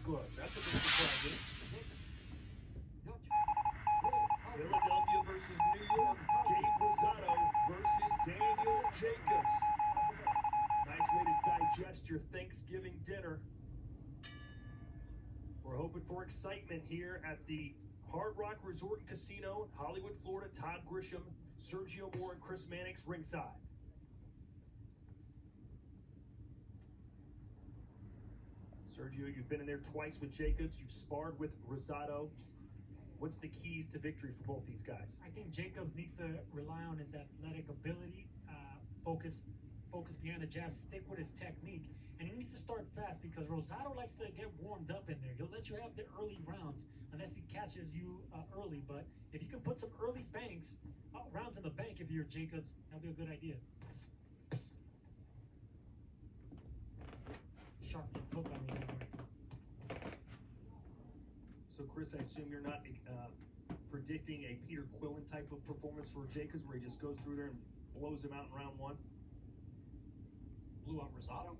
glove. That's a bit surprising. Philadelphia versus New York. Gabe Rosado versus Daniel Jacobs. Nice way to digest your Thanksgiving dinner. We're hoping for excitement here at the Hard Rock Resort and Casino, Hollywood, Florida. Todd Grisham, Sergio Moore, and Chris Mannix ringside. Sergio, you've been in there twice with Jacobs. You've sparred with Rosado. What's the keys to victory for both these guys? I think Jacobs needs to rely on his athletic ability, focus behind the jab, stick with his technique, and he needs to start fast because Rosado likes to get warmed up in there. He'll let you have the early rounds unless he catches you early, but if you can put some early banks, rounds in the bank if you're Jacobs, that'll be a good idea. Sharp hook on Rosado. So, Chris, I assume you're not predicting a Peter Quillen type of performance for Jacobs where he just goes through there and blows him out in round one? Blew out Rosado?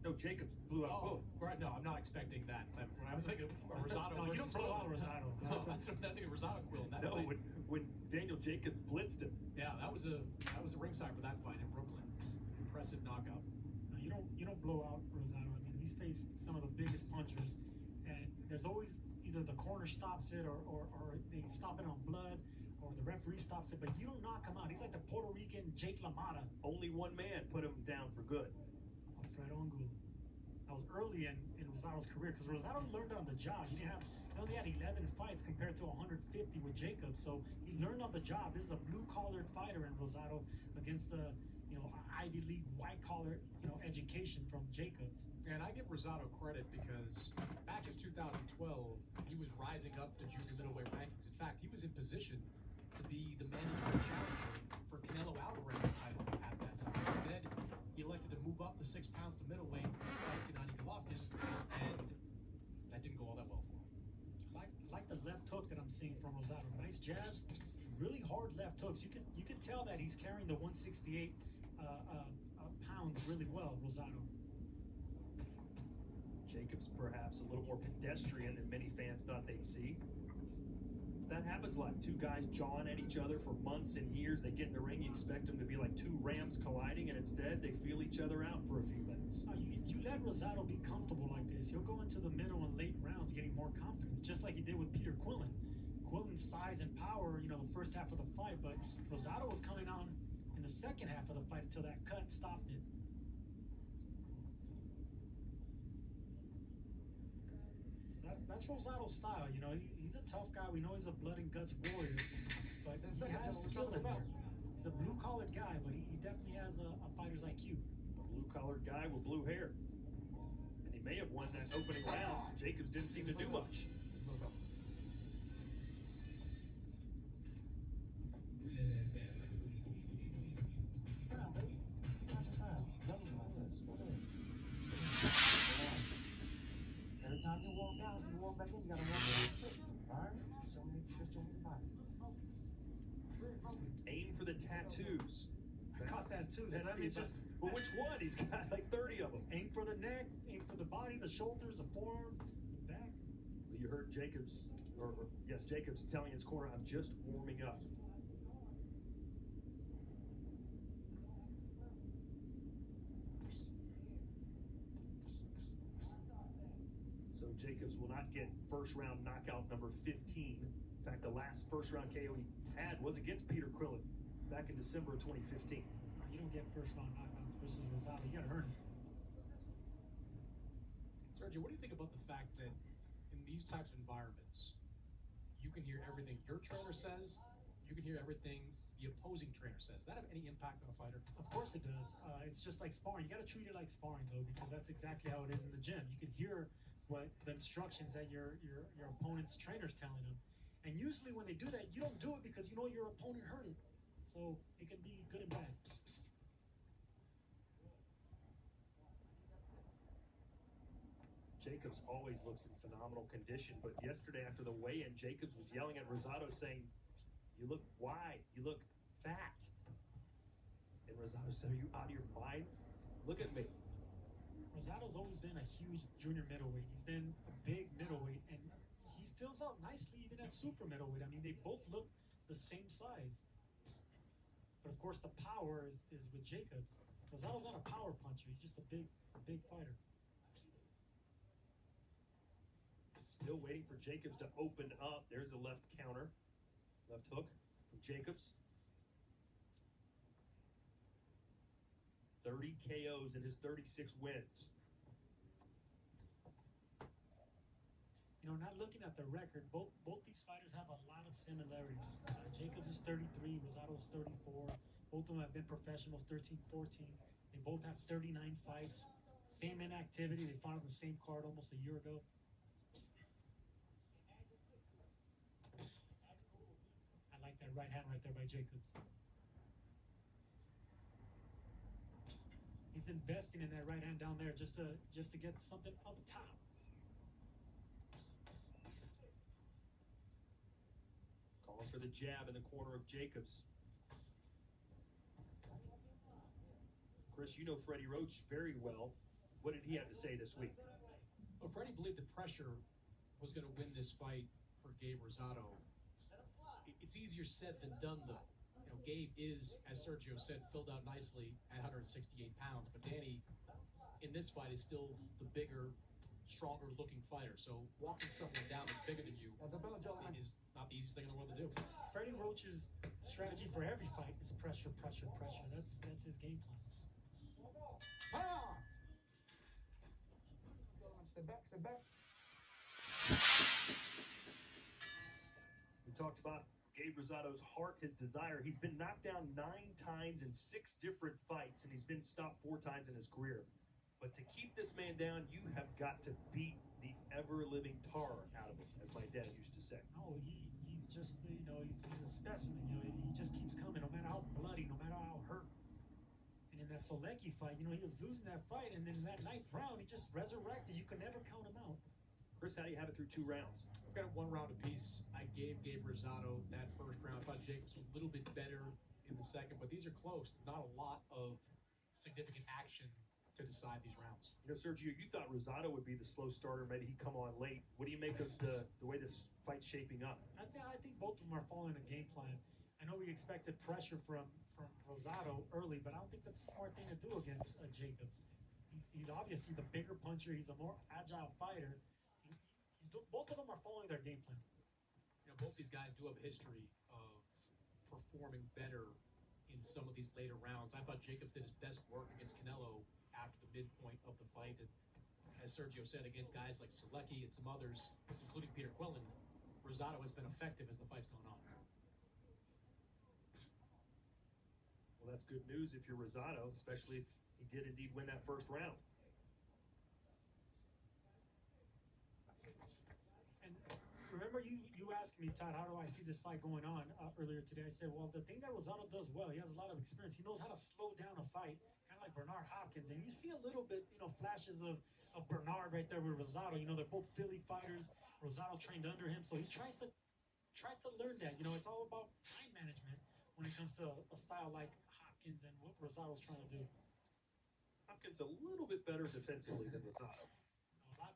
No, Jacobs blew out Quillen. Right. No, I'm not expecting that type of. I was thinking Rosado. No, you don't blow out Rosado. No, that's what I think of Rosado Quillen. No, when Daniel Jacobs blitzed him. Yeah, that was a ringside for that fight in Brooklyn. Impressive knockout. No, you don't blow out Rosado. I mean, he's faced some of the biggest punchers, and there's always either the corner stops it or they stop it on blood, or the referee stops it, but you don't knock him out. He's like the Puerto Rican Jake LaMotta. Only one man put him down for good. Alfredo Angulo. That was early in Rosado's career because Rosado learned on the job. He only had 11 fights compared to 150 with Jacobs, so he learned on the job. This is a blue-collar fighter in Rosado against the Ivy League white-collar education from Jacobs. And I give Rosado credit because back in 2012, he was rising up to junior middleweight rankings. In fact, he was in position to be the mandatory challenger for Canelo Alvarez's title at that time. Instead, he elected to move up to 6 pounds to middleweight, fight Gennady Golovkin, and that didn't go all that well for him. Like the left hook that I'm seeing from Rosado. Nice jabs, really hard left hooks. You can tell that he's carrying the 168 pounds really well, Rosado. Jacobs perhaps a little more pedestrian than many fans thought they'd see. That happens a lot. Two guys jawing at each other for months and years. They get in the ring, you expect them to be like two rams colliding, and instead they feel each other out for a few minutes. You let Rosado be comfortable like this. He'll go into the middle and late rounds getting more confidence, just like he did with Peter Quillen. Quillen's size and power, the first half of the fight, but Rosado was coming on in the second half of the fight until that cut stopped it. That's Rosado's style, he's a tough guy. We know he's a blood and guts warrior, but he has skill in there. He's a blue-collared guy, but he definitely has a fighter's IQ. A blue-collared guy with blue hair. And he may have won that opening round. Jacobs didn't seem to do much. Every time you walk out, you walk back in, you gotta walk back. Alright? Show me the body. Aim for the tattoos. I caught that too. So that means But which one? He's got like 30 of them. Aim for the neck, aim for the body, the shoulders, the forearms, the back. You heard Jacobs, Jacobs telling his corner, I'm just warming up. So Jacobs will not get first round knockout number 15. In fact, the last first round KO he had was against Peter Quillen back in December of 2015. You don't get first round knockouts versus Rosado. You gotta earn it. Sergio, what do you think about the fact that in these types of environments, you can hear everything your trainer says, you can hear everything the opposing trainer says? Does that have any impact on a fighter? Of course it does. It's just like sparring. You gotta treat it like sparring though, because that's exactly how it is in the gym. You can hear what the instructions that your opponent's trainer's telling them. And usually when they do that, you don't do it because you know your opponent heard it. So it can be good and bad. Jacobs always looks in phenomenal condition, but yesterday after the weigh-in, Jacobs was yelling at Rosado saying, you look wide, you look fat. And Rosado said, are you out of your mind? Look at me. Rosado's always been a huge junior middleweight. He's been a big middleweight, and he fills out nicely even at super middleweight. I mean, they both look the same size. But of course, the power is with Jacobs. Rosado's not a power puncher. He's just a big fighter. Still waiting for Jacobs to open up. There's a left counter. Left hook from Jacobs. 30 KOs in his 36 wins. You know, not looking at the record, both these fighters have a lot of similarities. Jacobs is 33, Rosado is 34. Both of them have been professionals, 13, 14. They both have 39 fights. Same inactivity. They fought on the same card almost a year ago. I like that right hand right there by Jacobs. He's investing in that right hand down there just to get something up top. Calling for the jab in the corner of Jacobs. Chris, you know Freddie Roach very well. What did he have to say this week? Well, Freddie believed the pressure was going to win this fight for Gabe Rosado. It's easier said than done, though. You know, Gabe is, as Sergio said, filled out nicely at 168 pounds. But Danny, in this fight, is still the bigger, stronger-looking fighter. So walking someone down that's bigger than you is not the easiest thing in the world to do. Freddie Roach's strategy for every fight is pressure, pressure, pressure. That's his game plan. Step back, step back. We talked about Gabe Rosado's heart, his desire. He's been knocked down 9 times in 6 different fights, and he's been stopped 4 times in his career. But to keep this man down, you have got to beat the ever-living tar out of him, as my dad used to say. No, he's just, you know, he's a specimen. You know, he just keeps coming, no matter how bloody, no matter how hurt. And in that Solecki fight, you know, he was losing that fight, and then in that 9th round, he just resurrected. You could never count him out. Chris, how do you have it through 2 rounds? I've got it 1 round apiece. I gave Gabe Rosado that first round. I thought Jacobs was a little bit better in the second, but these are close. Not a lot of significant action to decide these rounds. You know, Sergio, you thought Rosado would be the slow starter. Maybe he'd come on late. What do you make of the way this fight's shaping up? I think both of them are following a game plan. I know we expected pressure from Rosado early, but I don't think that's a smart thing to do against Jacobs. He's obviously the bigger puncher. He's a more agile fighter. Both of them are following their game plan. You know, both these guys do have a history of performing better in some of these later rounds. I thought Jacobs did his best work against Canelo after the midpoint of the fight. And as Sergio said, against guys like Solecki and some others, including Peter Quillen, Rosado has been effective as the fight's gone on. Well, that's good news if you're Rosado, especially if he did indeed win that first round. Remember you asked me, Todd, how do I see this fight going on earlier today? I said, well, the thing that Rosado does well, he has a lot of experience. He knows how to slow down a fight, kind of like Bernard Hopkins. And you see a little bit, you know, flashes of Bernard right there with Rosado. You know, they're both Philly fighters. Rosado trained under him, so he tries to learn that. You know, it's all about time management when it comes to a style like Hopkins and what Rosado's trying to do. Hopkins a little bit better defensively than Rosado.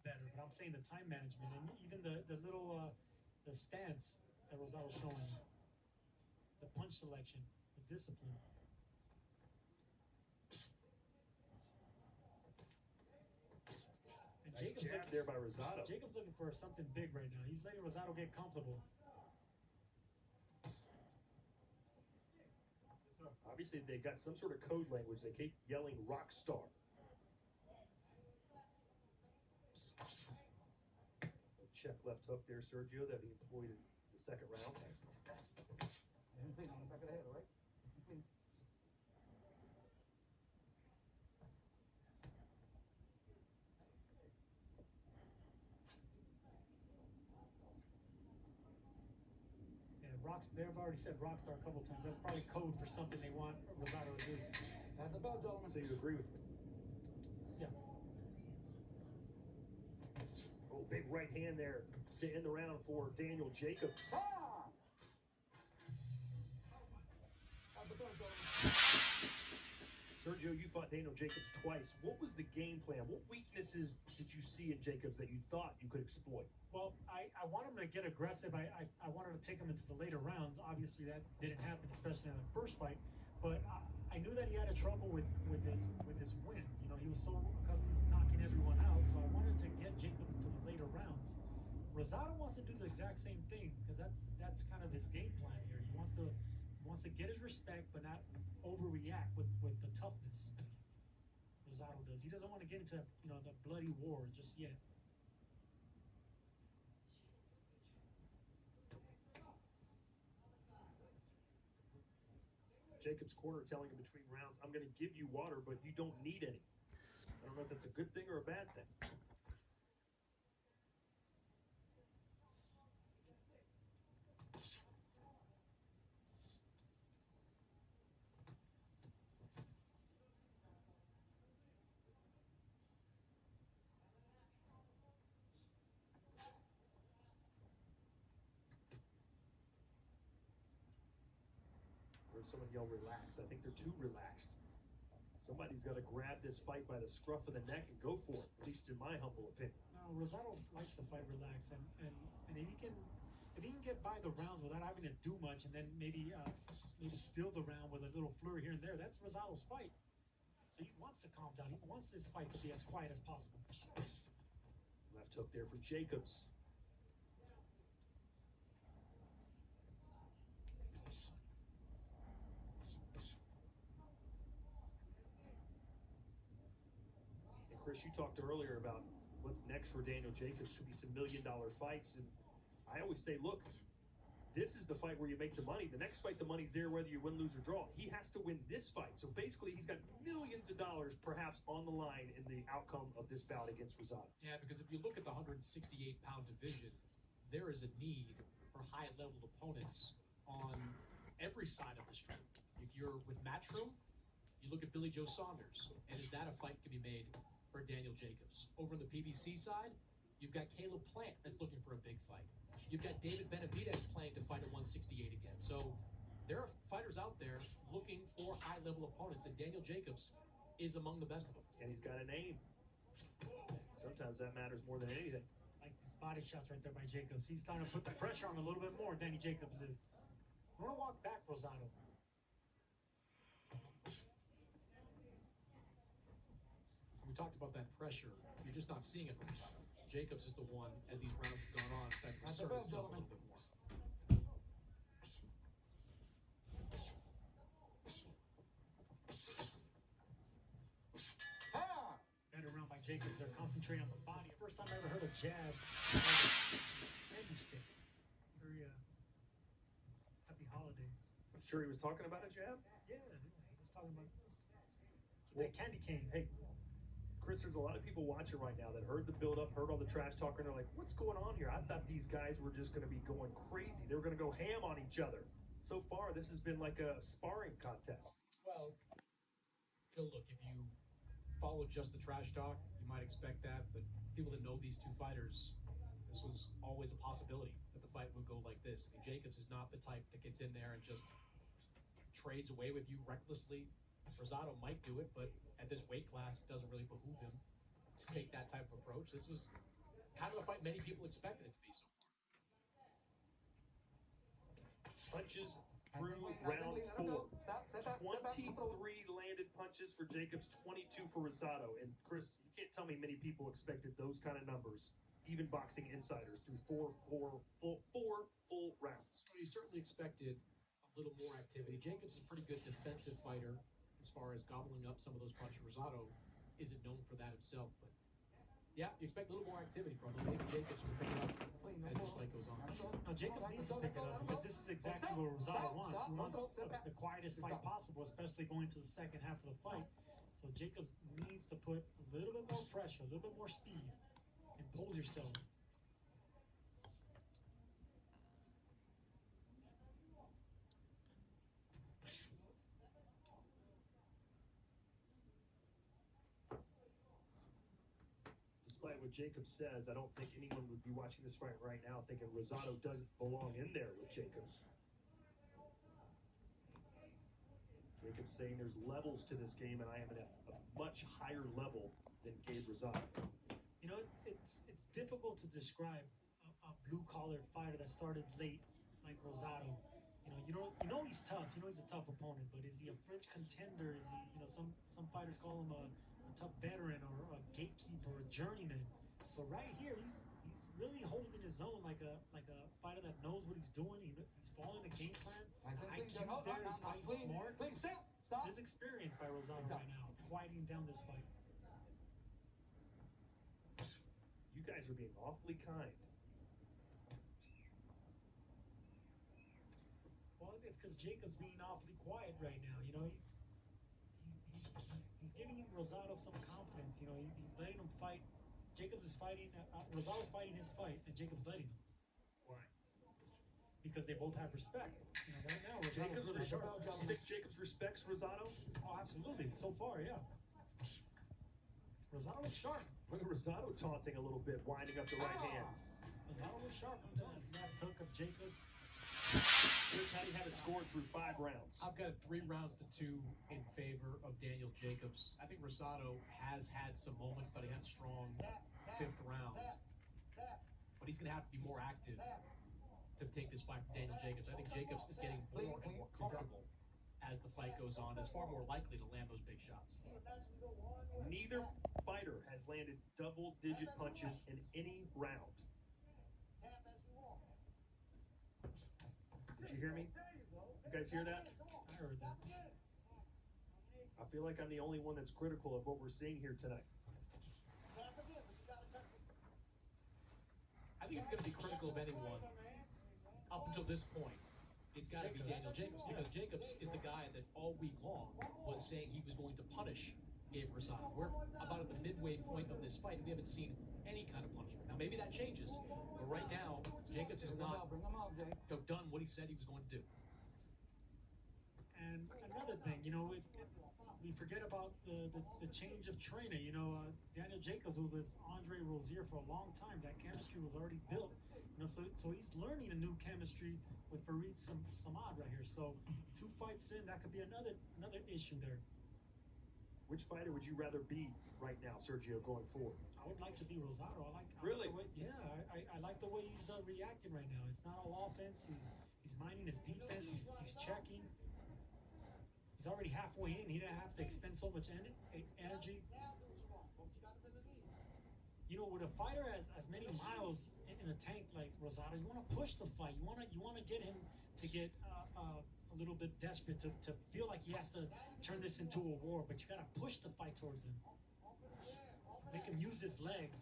Better, but I'm saying the time management and even the little the stance that Rosado's showing, the punch selection, the discipline. And Nice jab there by Rosado. Jacob's looking for something big right now. He's letting Rosado get comfortable. Obviously, they've got some sort of code language. They keep yelling "rock star." Check left hook there, Sergio, that he employed in the second round. On the back of the head, all right? They've already said Rockstar a couple times. That's probably code for something they want Rosado to do. At the bell, gentlemen. So you agree with me? Yeah. Oh, big right hand there to end the round for Daniel Jacobs. Sergio, you fought Daniel Jacobs twice. What was the game plan? What weaknesses did you see in Jacobs that you thought you could exploit? Well, I want him to get aggressive. I wanted to take him into the later rounds. Obviously, that didn't happen, especially in the first fight. But I knew that he had a trouble with his win. You know, he was so accustomed to knocking everyone out. So I wanted to get Jacobs into the later rounds. Rosado wants to do the exact same thing because that's kind of his game plan here. He wants to get his respect, but not overreact with the toughness. Rosado does. He doesn't want to get into the bloody war just yet. Jacobs' corner telling him between rounds, I'm going to give you water, but you don't need any. I don't know if that's a good thing or a bad thing. Someone yell relax. I think they're too relaxed. Somebody's got to grab this fight by the scruff of the neck and go for it, at least in my humble opinion. No, Rosado likes to fight relaxed, and if he can get by the rounds without having to do much, and then maybe steal the round with a little flurry here and there, that's Rosado's fight. So he wants to calm down. He wants this fight to be as quiet as possible. Left hook there for Jacobs. Chris, you talked earlier about what's next for Daniel Jacobs. Should be some million-dollar fights, and I always say, look, this is the fight where you make the money. The next fight, the money's there whether you win, lose, or draw. He has to win this fight. So basically, he's got millions of dollars perhaps on the line in the outcome of this bout against Rosado. Yeah, because if you look at the 168-pound division, there is a need for high-level opponents on every side of the street. If you're with Matchroom, you look at Billy Joe Saunders, and is that a fight can be made for Daniel Jacobs? Over on the PBC side, you've got Caleb Plant that's looking for a big fight. You've got David Benavidez playing to fight at 168 again. So there are fighters out there looking for high-level opponents, and Daniel Jacobs is among the best of them. And he's got a name. Sometimes that matters more than anything. Like these body shots right there by Jacobs. He's trying to put the pressure on a little bit more, Danny Jacobs is. You want to walk back, Rosado. We talked about that pressure. You're just not seeing it from Rosado. Jacobs is the one, as these rounds have gone on, starting to assert himself a little bit more. Better round by Jacobs. They're concentrating on the body. First time I ever heard a jab. Candy stick. Very happy holiday. I'm sure he was talking about a jab. Yeah, he was talking about that candy cane. Hey, Chris, there's a lot of people watching right now that heard the build-up, heard all the trash talk, and they're like, what's going on here? I thought these guys were just going to be going crazy. They were going to go ham on each other. So far, this has been like a sparring contest. Well, look, if you follow just the trash talk, you might expect that, but people that know these two fighters, this was always a possibility that the fight would go like this. And Jacobs is not the type that gets in there and just trades away with you recklessly. Rosado might do it, but at this weight class, it doesn't really behoove him to take that type of approach. This was kind of the fight many people expected it to be so far. Punches through round 4. 23 landed punches for Jacobs, 22 for Rosado. And Chris, you can't tell me many people expected those kind of numbers, even boxing insiders, through four full rounds. Well, you certainly expected a little more activity. Jacobs is a pretty good defensive fighter as far as gobbling up some of those punches. Rosado isn't known for that himself, but yeah, you expect a little more activity from him. Maybe Jacobs will pick it up as this fight goes on. No, Jacobs needs to pick it up because this is exactly what Rosado wants. He wants the quietest fight possible, especially going to the second half of the fight. So Jacobs needs to put a little bit more pressure, a little bit more speed, impose yourself. Despite what Jacobs says, I don't think anyone would be watching this fight right now thinking Rosado doesn't belong in there with Jacobs. Jacobs saying there's levels to this game, and I am at a much higher level than Gabe Rosado. You know, it's difficult to describe a blue-collar fighter that started late like Rosado. You know he's tough. You know he's a tough opponent, but is he a fringe contender? Is he, some fighters call him a tough veteran or a gatekeeper or a journeyman. But right here, he's really holding his own like a fighter that knows what he's doing. He's following the game plan. IQ's there. He's fighting smart. There's experience by Rosado right now, quieting down this fight. You guys are being awfully kind. Well, it's because Jacob's being awfully quiet right now. He's giving Rosado some confidence. He's letting him fight. Jacobs is fighting. Rosado's fighting his fight, and Jacobs letting him. Why? Because they both have respect. Right now, Rosado's really sharp. You think Jacobs respects Rosado? Oh, absolutely. So far, yeah. Rosado looks sharp. Look at Rosado taunting a little bit, winding up the right hand. Rosado looks sharp. I'm telling you. That hook of Jacobs. Here's how you have it scored through 5 rounds. I've got 3 rounds to 2 in favor of Daniel Jacobs. I think Rosado has had some moments, but he had a strong 5th round. But he's going to have to be more active to take this fight from Daniel Jacobs. I think Jacobs is getting more and more comfortable as the fight goes on. Is far more likely to land those big shots. Neither fighter has landed double-digit punches in any round. Did you hear me? You guys hear that? I heard that. I feel like I'm the only one that's critical of what we're seeing here tonight. I think you're going to be critical of anyone up until this point. It's got to be Daniel Jacobs, because Jacobs is the guy that all week long was saying he was going to punish Gabe Rosado. We're about at the midway point of this fight, and we haven't seen any kind of punishment. Now, maybe that changes, but right now, Jacobs is not done what he said he was going to do. And another thing, we forget about the change of trainer. Daniel Jacobs was with Andre Rozier for a long time. That chemistry was already built. So he's learning a new chemistry with Farid Samad right here. So 2 fights in, that could be another issue there. Which fighter would you rather be right now, Sergio, going forward? I would like to be Rosado. Really? I like the way he's reacting right now. It's not all offense. He's minding his defense. He's checking. He's already halfway in. He didn't have to expend so much energy. With a fighter as many miles in the tank like Rosado, you want to push the fight. You want to get him to get a little bit desperate, to feel like he has to turn this into a war. But you got to push the fight towards him. Make him use his legs.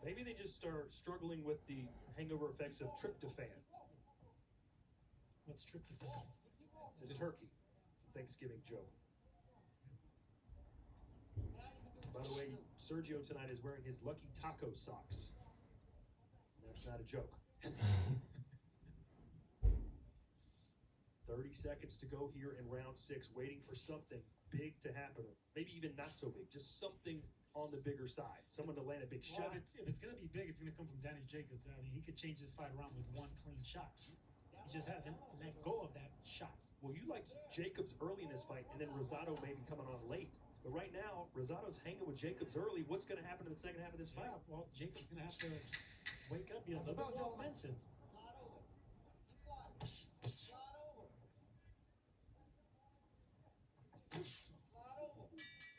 Maybe they just start struggling with the hangover effects of tryptophan. What's tryptophan? It's in turkey. It's a Thanksgiving joke. By the way, Sergio tonight is wearing his Lucky Taco socks. That's not a joke. 30 seconds to go here in round 6, waiting for something big to happen, or maybe even not so big, just something on the bigger side, someone to land a big shot. If it's going to be big, it's going to come from Daniel Jacobs. I mean, he could change this fight around with 1 clean shot. He just hasn't let go of that shot. Well, you liked Jacobs early in this fight, and then Rosado maybe coming on late. But right now, Rosado's hanging with Jacobs early. What's going to happen in the second half of this fight? Yeah, well, Jacobs going to have to wake up, be a little bit more offensive.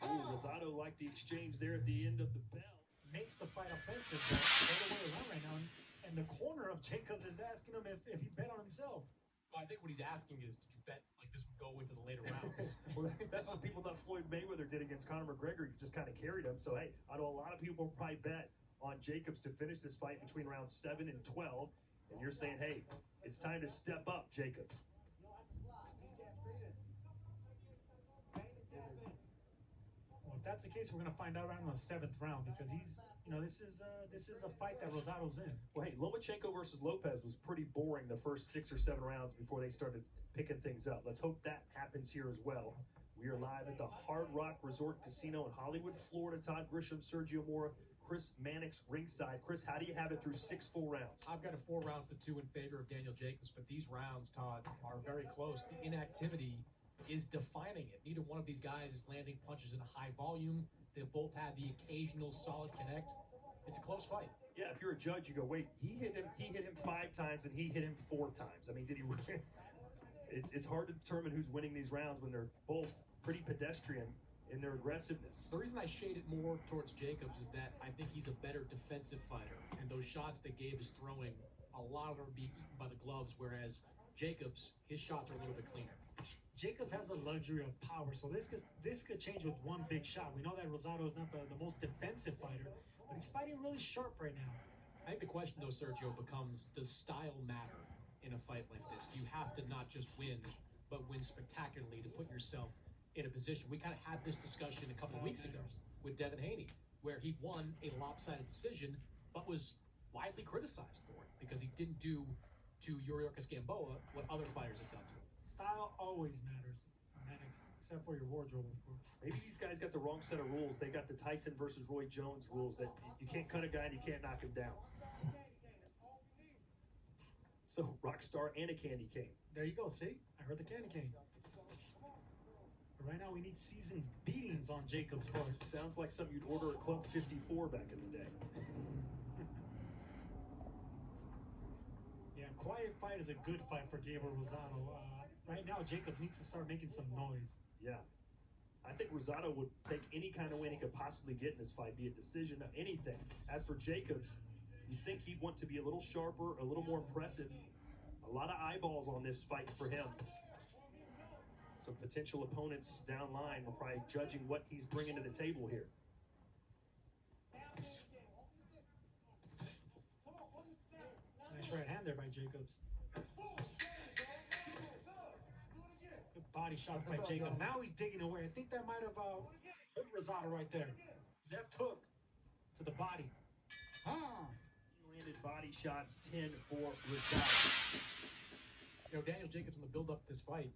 Rosado liked the exchange there at the end of the bell. Makes the fight offensive all the way around right now. And the corner of Jacobs is asking him if he bet on himself. Well, I think what he's asking is, did you bet like this would go into the later rounds? Well, that's what people thought Floyd Mayweather did against Conor McGregor. He just kind of carried him. So, hey, I know a lot of people probably bet on Jacobs to finish this fight between rounds 7 and 12. And you're saying, hey, it's time to step up, Jacobs. Well, if that's the case, we're going to find out around the 7th round, because this is a fight that Rosado's in. Well, hey, Lomachenko versus Lopez was pretty boring the first 6 or 7 rounds before they started picking things up. Let's hope that happens here as well. We are live at the Hard Rock Resort Casino in Hollywood, Florida. Todd Grisham, Sergio Mora, Chris Mannix ringside. Chris, how do you have it through 6 full rounds? I've got a 4 rounds to 2 in favor of Daniel Jacobs, but these rounds, Todd, are very close. The inactivity is defining it. Neither one of these guys is landing punches in a high volume. They've both had the occasional solid connect. It's a close fight. Yeah, if you're a judge, you go, wait, he hit him 5 times and he hit him 4 times. I mean, did he really? It's hard to determine who's winning these rounds when they're both pretty pedestrian in their aggressiveness. The reason I shade it more towards Jacobs is that I think he's a better defensive fighter, and those shots that Gabe is throwing, a lot of them are being eaten by the gloves, whereas Jacobs, his shots are a little bit cleaner. Jacobs has the luxury of power, so this could change with one big shot. We know that Rosado is not the most defensive fighter, but he's fighting really sharp right now. I think the question, though, Sergio, becomes, does style matter in a fight like this? Do you have to not just win, but win spectacularly to put yourself in a position? We kind of had this discussion a couple of weeks ago with Devin Haney, where he won a lopsided decision, but was widely criticized for it because he didn't do to Yuriorkis Gamboa what other fighters have done to him. Style always matters, except for your wardrobe, of course. Maybe these guys got the wrong set of rules. They got the Tyson versus Roy Jones rules that you can't cut a guy and you can't knock him down. So Rockstar and a candy cane. There you go, see? I heard the candy cane. But right now we need seasoned beatings on Jacobs first. Sounds like something you'd order at Club 54 back in the day. Yeah, quiet fight is a good fight for Gabriel Rosado. Right now, Jacobs needs to start making some noise. Yeah. I think Rosado would take any kind of win he could possibly get in this fight, be it decision, anything. As for Jacobs, you think he'd want to be a little sharper, a little more impressive. A lot of eyeballs on this fight for him. Some potential opponents down line are probably judging what he's bringing to the table here. Nice right hand there by Jacobs. Good body shots by Jacobs. Now he's digging away. I think that might have hurt Rosado right there. Left hook to the body. He landed body shots, 10 for Rosado. You know, Daniel Jacobs in the build-up to this fight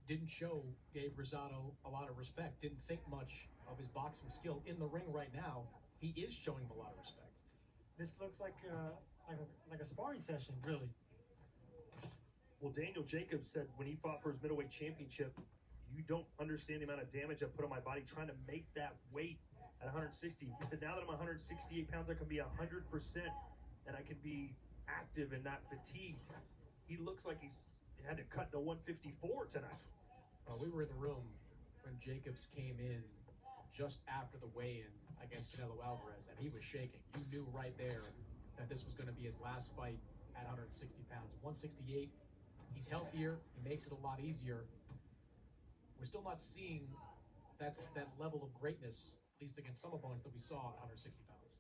didn't show Gabe Rosado a lot of respect, didn't think much of his boxing skill. In the ring right now, he is showing him a lot of respect. This looks like a sparring session, really. Well, Daniel Jacobs said when he fought for his middleweight championship, you don't understand the amount of damage I put on my body trying to make that weight at 160. He said, now that I'm 168 pounds, I can be 100% and I can be active and not fatigued. He looks like he's had to cut to 154 tonight. We were in the room when Jacobs came in just after the weigh-in against Canelo Alvarez, and he was shaking. You knew right there that this was going to be his last fight at 160 pounds. 168, he's healthier, he makes it a lot easier. We're still not seeing that level of greatness, at least against some opponents that we saw at 160 pounds.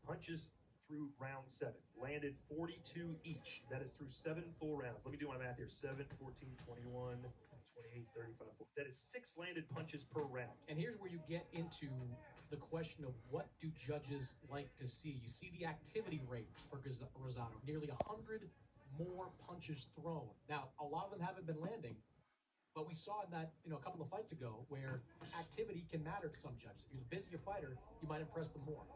Punches through round 7. Landed 42 each. That is through 7 full rounds. Let me do my math here. 7, 14, 21, 28, 35, 40. That is 6 landed punches per round. And here's where you get into the question of what do judges like to see. You see the activity rate for Rosado. Nearly 100 more punches thrown. Now, a lot of them haven't been landing, but we saw in that, a couple of fights ago where activity can matter to some judges. If you're a busier fighter, you might impress them more.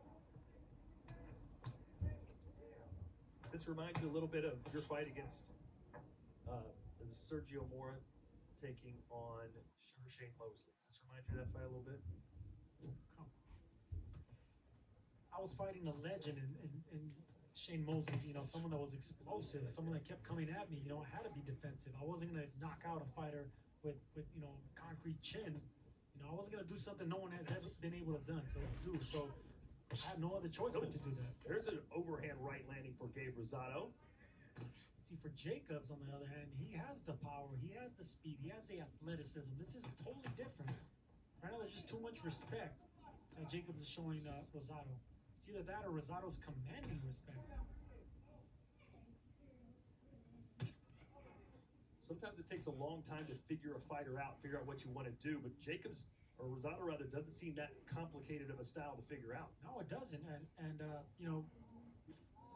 This reminds you a little bit of your fight against Sergio Mora taking on Shane Mosley. Does this remind you of that fight a little bit? I was fighting a legend in Shane Mosley, someone that was explosive, someone that kept coming at me. I had to be defensive. I wasn't going to knock out a fighter with concrete chin. I wasn't going to do something no one has ever been able to do. So I have no other choice but to do that. There's an overhand right landing for Gabe Rosado. See, for Jacobs, on the other hand, he has the power, he has the speed, he has the athleticism. This is totally different. Right now, there's just too much respect that Jacobs is showing Rosado. It's either that or Rosado's commanding respect. Sometimes it takes a long time to figure a fighter out, figure out what you want to do, but Jacobs, or Rosado rather, doesn't seem that complicated of a style to figure out. No, it doesn't. And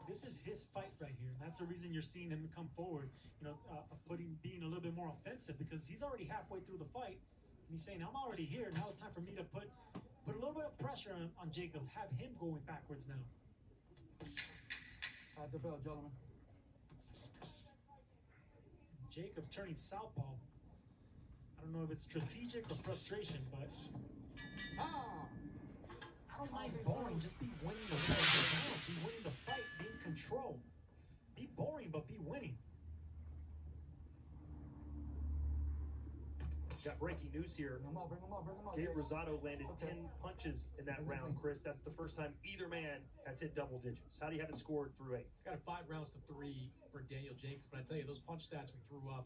this is his fight right here. And that's the reason you're seeing him come forward, being a little bit more offensive, because he's already halfway through the fight. he's saying, I'm already here. Now it's time for me to put a little bit of pressure on Jacobs. Have him going backwards now. At the bell, gentlemen. Jacobs turning southpaw. I don't know if it's strategic or frustration, but I don't mind boring. Just be winning the round. Be winning the fight. Be in control. Be boring, but be winning. Got breaking news here. Bring him up, bring him up, bring him up. Gabe Rosado landed Okay. 10 punches in that round, Chris. That's the first time either man has hit double digits. How do you have it scored through 8? It's got a 5 rounds to 3 for Daniel Jacobs, but I tell you, those punch stats we threw up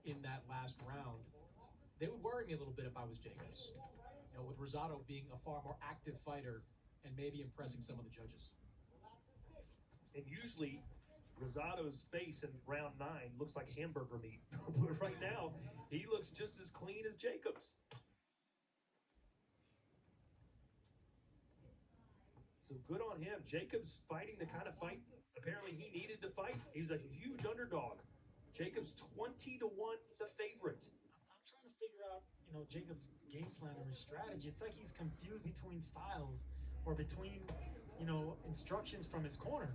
in that last round, they would worry me a little bit if I was Jacobs. You know, with Rosado being a far more active fighter and maybe impressing some of the judges. And usually, Rosado's face in round 9 looks like hamburger meat. But right now, he looks just as clean as Jacobs. So good on him. Jacobs fighting the kind of fight apparently he needed to fight. He's a huge underdog. Jacobs 20-1 the favorite. I'm trying to figure out, Jacobs' game plan or his strategy. It's like he's confused between styles or between, instructions from his corner.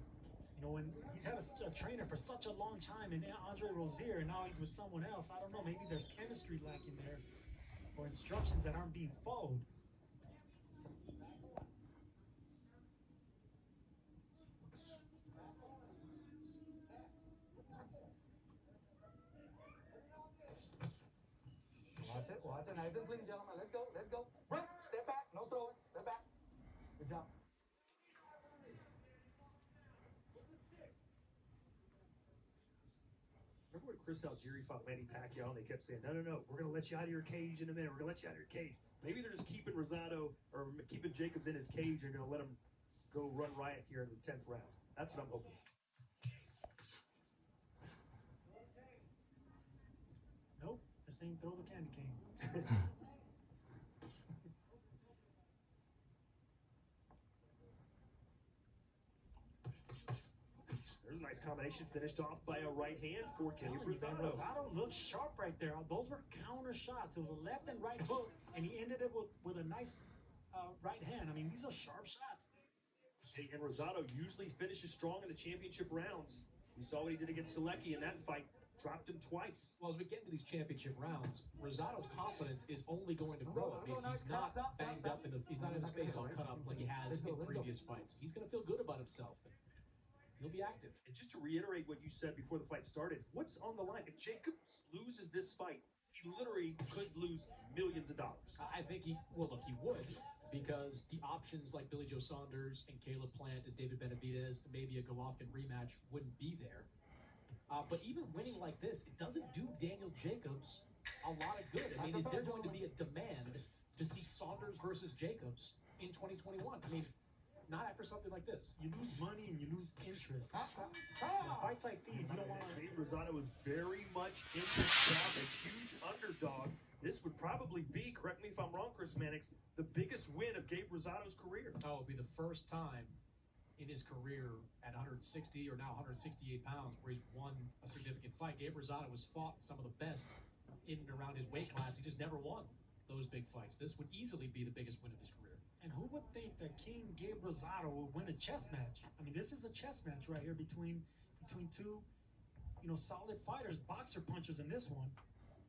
When he's had a trainer for such a long time and Andre Rozier, and now he's with someone else. I don't know. Maybe there's chemistry lacking there or instructions that aren't being followed. Watch it. Nice and clean, gentlemen. Let's go. Right. Step back. No throwing. Step back. Good job. Remember when Chris Algieri fought Manny Pacquiao and they kept saying, no, we're going to let you out of your cage in a minute. We're going to let you out of your cage. Maybe they're just keeping Rosado or keeping Jacobs in his cage. They're going to let him go run riot here in the 10th round. That's what I'm hoping for. Nope. They're saying throw the candy cane. There's a nice combination finished off by a right hand for Gabriel Rosado. Rosado looked sharp right there. Those were counter shots. It was a left and right hook, and he ended it with a nice right hand. I mean, these are sharp shots. And Rosado usually finishes strong in the championship rounds. We saw what he did against Selecki in that fight. Dropped him twice. Well, as we get into these championship rounds, Rosado's confidence is only going to grow. I mean, he's not banged up, he's not in his face all cut up like he has in previous fights. He's going to feel good about himself. He'll be active. And just to reiterate what you said before the fight started, what's on the line? If Jacobs loses this fight, he literally could lose millions of dollars. I think he would, because the options like Billy Joe Saunders and Caleb Plant and David Benavidez and maybe a Golovkin rematch wouldn't be there. But even winning like this, it doesn't do Daniel Jacobs a lot of good. I mean, is there going to be a demand to see Saunders versus Jacobs in 2021? I mean, not after something like this. You lose money and you lose interest. Fights like these, you don't want to. Gabe Rosado is very much in this job, a huge underdog. This would probably be, correct me if I'm wrong, Chris Mannix, the biggest win of Gabe Rosado's career. Oh, it would be the first time in his career at 160 or now 168 pounds where he's won a significant fight. Gabe Rosado has fought some of the best in and around his weight class. He just never won those big fights. This would easily be the biggest win of his career. And who would think that King Gabe Rosado would win a chess match? I mean, this is a chess match right here between two, solid fighters, boxer punchers in this one.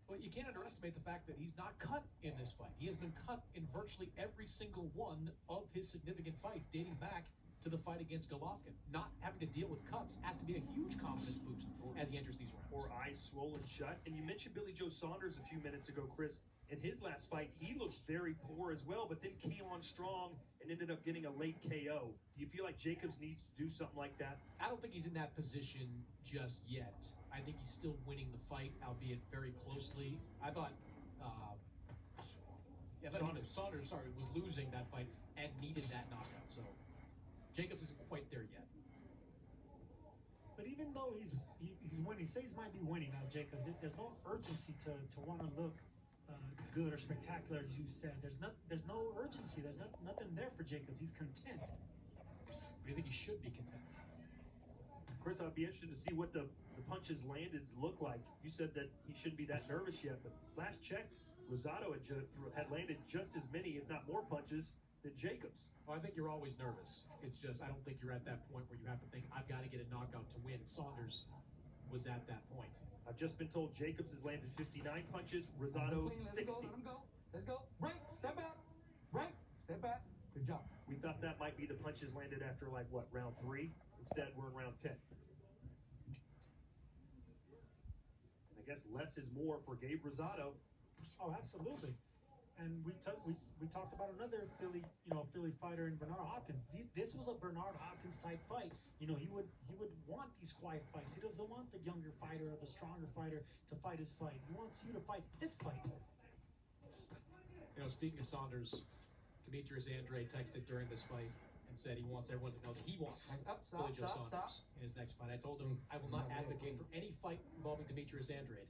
But you can't underestimate the fact that he's not cut in this fight. He has been cut in virtually every single one of his significant fights dating back to the fight against Golovkin. Not having to deal with cuts has to be a huge confidence boost as he enters these rounds. Or eyes swollen shut. And you mentioned Billy Joe Saunders a few minutes ago, Chris. In his last fight, he looked very poor as well, but then came on strong and ended up getting a late KO. Do you feel like Jacobs needs to do something like that? I don't think he's in that position just yet. I think he's still winning the fight, albeit very closely. I thought Saunders was losing that fight and needed that knockout. So Jacobs isn't quite there yet. But even though he's winning, say he might be winning now, Jacobs, there's no urgency to want to look good or spectacular, as you said. There's no urgency. There's nothing there for Jacobs. He's content. But you think he should be content? Chris, I'd be interested to see what the punches landed look like. You said that he shouldn't be that nervous yet, but last checked, Rosado had landed just as many, if not more, punches than Jacobs. Well, I think you're always nervous. It's just, I don't think you're at that point where you have to think, I've got to get a knockout to win. Saunders was at that point. I've just been told Jacobs has landed 59 punches, Rosado 60. Let him go. Let's go. Break. Step back. Break. Step back. Good job. We thought that might be the punches landed after, like, what, round 3? Instead, we're in round 10. I guess less is more for Gabe Rosado. Oh, absolutely. And we talked about another Philly fighter in Bernard Hopkins. This was a Bernard Hopkins type fight. You know, he would want these quiet fights. He doesn't want the younger fighter or the stronger fighter to fight his fight. He wants you to fight his fight. You know, speaking of Saunders, Demetrius Andrade texted during this fight and said he wants everyone to know that he wants Billy Joe Saunders in his next fight. I told him I will not advocate for any fight involving Demetrius Andrade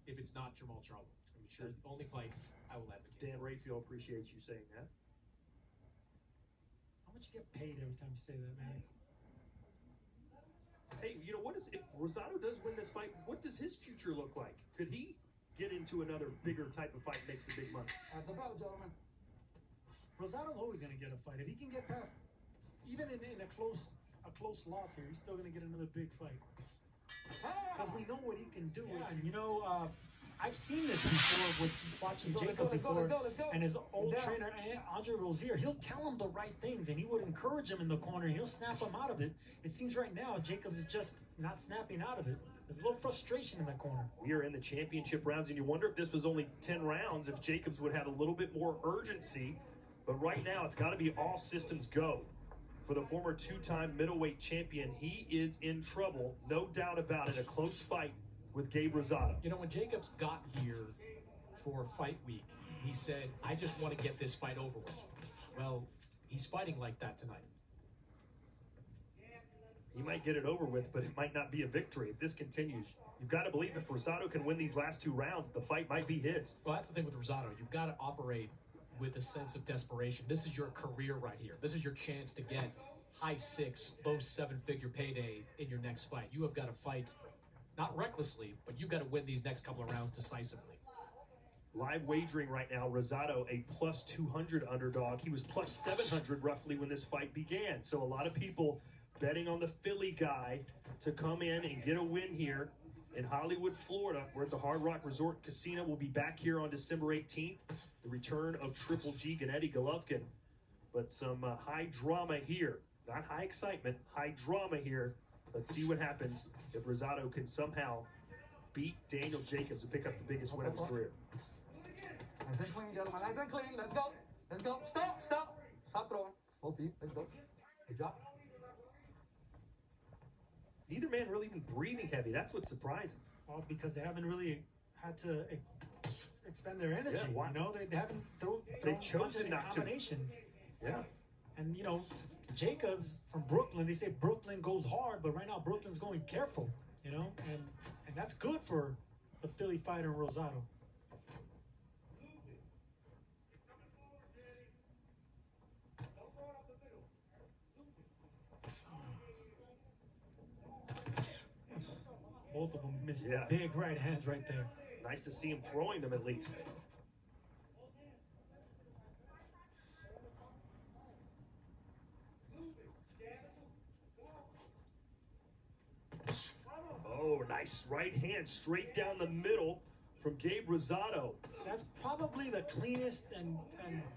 if it's not Jamal Charlo. I'm sure it's the only fight I will advocate. Dan Rayfield appreciates you saying that. How much you get paid every time you say that, man? Hey, you know, if Rosado does win this fight, what does his future look like? Could he get into another bigger type of fight, makes the big money? At the bell, gentlemen. Rosado's always going to get a fight. If he can get past, even in a close loss here, he's still going to get another big fight. Because we know what he can do. Yeah, and you know, I've seen this before with watching Jacob before, and his old trainer, Andre Rozier, he'll tell him the right things, and he would encourage him in the corner, and he'll snap him out of it. It seems right now Jacobs is just not snapping out of it. There's a little frustration in that corner. We are in the championship rounds, and you wonder if this was only 10 rounds, if Jacobs would have a little bit more urgency. But right now, it's got to be all systems go. For the former two-time middleweight champion, he is in trouble, no doubt about it. A close fight with Gabe Rosado. You know, when Jacobs got here for fight week, he said, I just want to get this fight over with. Well, he's fighting like that tonight. He might get it over with, but it might not be a victory if this continues. You've got to believe if Rosado can win these last 2 rounds, the fight might be his. Well, that's the thing with Rosado. You've got to operate with a sense of desperation. This is your career right here. This is your chance to get high 6, low 7-figure payday in your next fight. You have got to fight, not recklessly, but you've got to win these next couple of rounds decisively. Live wagering right now, Rosado a plus 200 underdog. He was plus 700 roughly when this fight began. So a lot of people betting on the Philly guy to come in and get a win here in Hollywood, Florida. We're at the Hard Rock Resort Casino. We'll be back here on December 18th. The return of Triple G Gennady Golovkin. But some high drama here. Not high excitement, high drama here. Let's see what happens if Rosado can somehow beat Daniel Jacobs and pick up the biggest win of his career. Nice and clean, gentlemen. Nice and clean. Let's go. Let's go. Stop. Stop. Stop throwing. Both feet. Let's go. Good job. Neither man really even breathing heavy. That's what's surprising. Well, because they haven't really had to expend their energy. Yeah, why? You know, they haven't thrown chosen not to. combinations. Yeah. And, you know, Jacobs from Brooklyn, they say Brooklyn goes hard, but right now Brooklyn's going careful, you know, and that's good for the Philly fighter in Rosado. Both of them missed big right hands right there. Nice to see him throwing them at least. Oh, nice right hand straight down the middle from Gabe Rosado. That's probably the cleanest and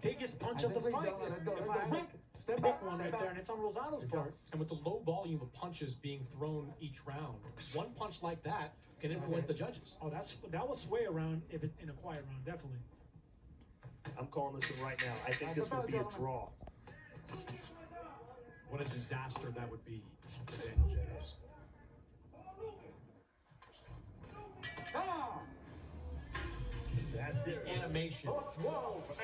biggest punch of the fight. If I Step pick back, one right there, and it's on Rosado's part. And with the low volume of punches being thrown each round, one punch like that can influence the judges. Oh, that was sway around if it, in a quiet round, definitely. I'm calling this one right now. I think this will be a draw. What a disaster that would be for Daniel Jacobs. That's it. Animation. 12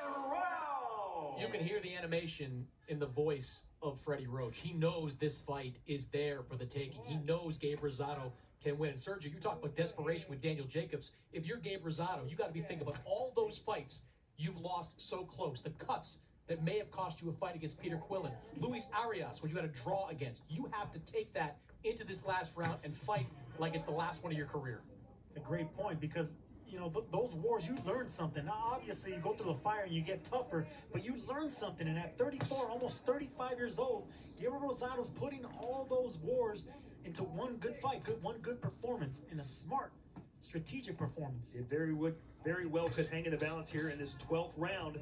and round. You can hear the animation in the voice of Freddie Roach. He knows this fight is there for the taking. He knows Gabe Rosado can win. Sergio, you talk about desperation with Daniel Jacobs. If you're Gabe Rosado, you got to be thinking about all those fights you've lost so close. The cuts that may have cost you a fight against Peter Quillen. Luis Arias, when you had a draw against. You have to take that into this last round and fight like it's the last one of your career. It's a great point because, you know, those wars, you learn something. Now, obviously, you go through the fire and you get tougher, but you learn something. And at 34, almost 35 years old, Gabriel Rosado's putting all those wars into one good fight, one good performance, and a smart, strategic performance. It very well could hang in the balance here in this 12th round.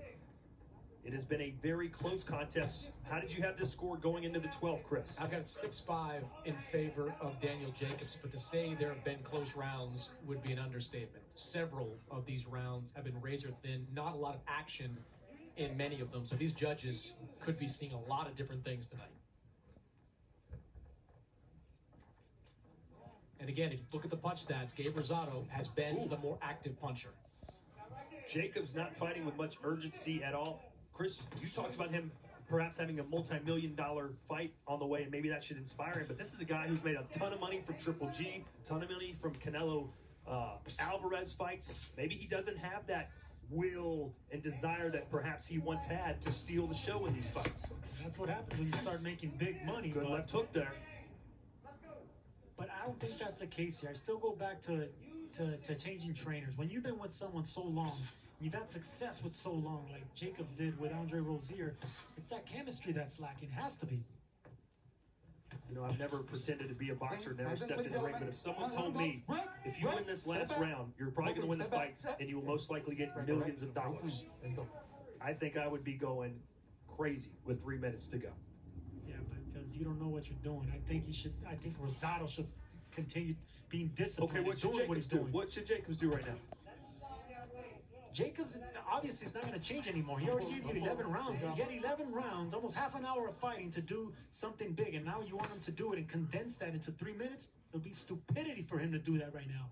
It has been a very close contest. How did you have this score going into the 12th, Chris? I've got 6-5 in favor of Daniel Jacobs, but to say there have been close rounds would be an understatement. Several of these rounds have been razor thin, not a lot of action in many of them, so these judges could be seeing a lot of different things tonight. And again, if you look at the punch stats, Gabe Rosado has been the more active puncher. Jacobs not fighting with much urgency at all. Chris, you talked about him perhaps having a multi-million-dollar fight on the way, and maybe that should inspire him. But this is a guy who's made a ton of money from Triple G, ton of money from Canelo Alvarez fights. Maybe he doesn't have that will and desire that perhaps he once had to steal the show in these fights. That's what happens when you start making big money. Good left hook there. But I don't think that's the case here. I still go back to changing trainers. When you've been with someone so long, you've had success with so long, like Jacobs did with Andre Rozier, it's that chemistry that's lacking. It has to be. You know, I've never pretended to be a boxer, never stepped in the ring, but if someone told me, if you win this last round, you're probably going to win the fight, and you will most likely get millions of dollars, I think I would be going crazy with 3 minutes to go. Yeah, but because you don't know what you're doing. I think Rosado should continue being disciplined. Okay, what should Jacobs do? What should Jacobs do right now? Jacobs, obviously, is not going to change anymore. He already gave you 11 rounds. He had 11 rounds, almost half an hour of fighting to do something big, and now you want him to do it and condense that into 3 minutes? It'll be stupidity for him to do that right now.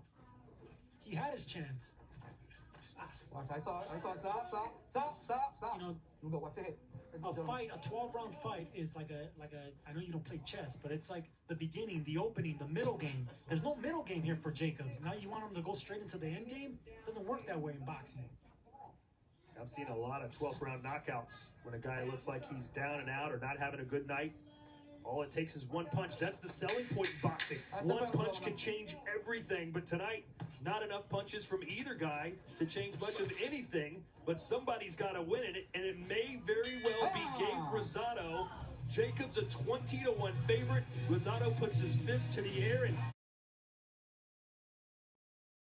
He had his chance. Watch, I saw it. Stop. You know, You go, watch it. a 12-round fight is like a, I know you don't play chess, but it's like the beginning, the opening, the middle game. There's no middle game here for Jacobs. Now you want him to go straight into the end game? It doesn't work that way in boxing. I've seen a lot of 12th round knockouts when a guy looks like he's down and out or not having a good night. All it takes is one punch. That's the selling point in boxing. One punch can change everything, but tonight, not enough punches from either guy to change much of anything, but somebody's got to win in it, and it may very well be Gabe Rosado. Jacobs a 20-1 favorite. Rosado puts his fist to the air and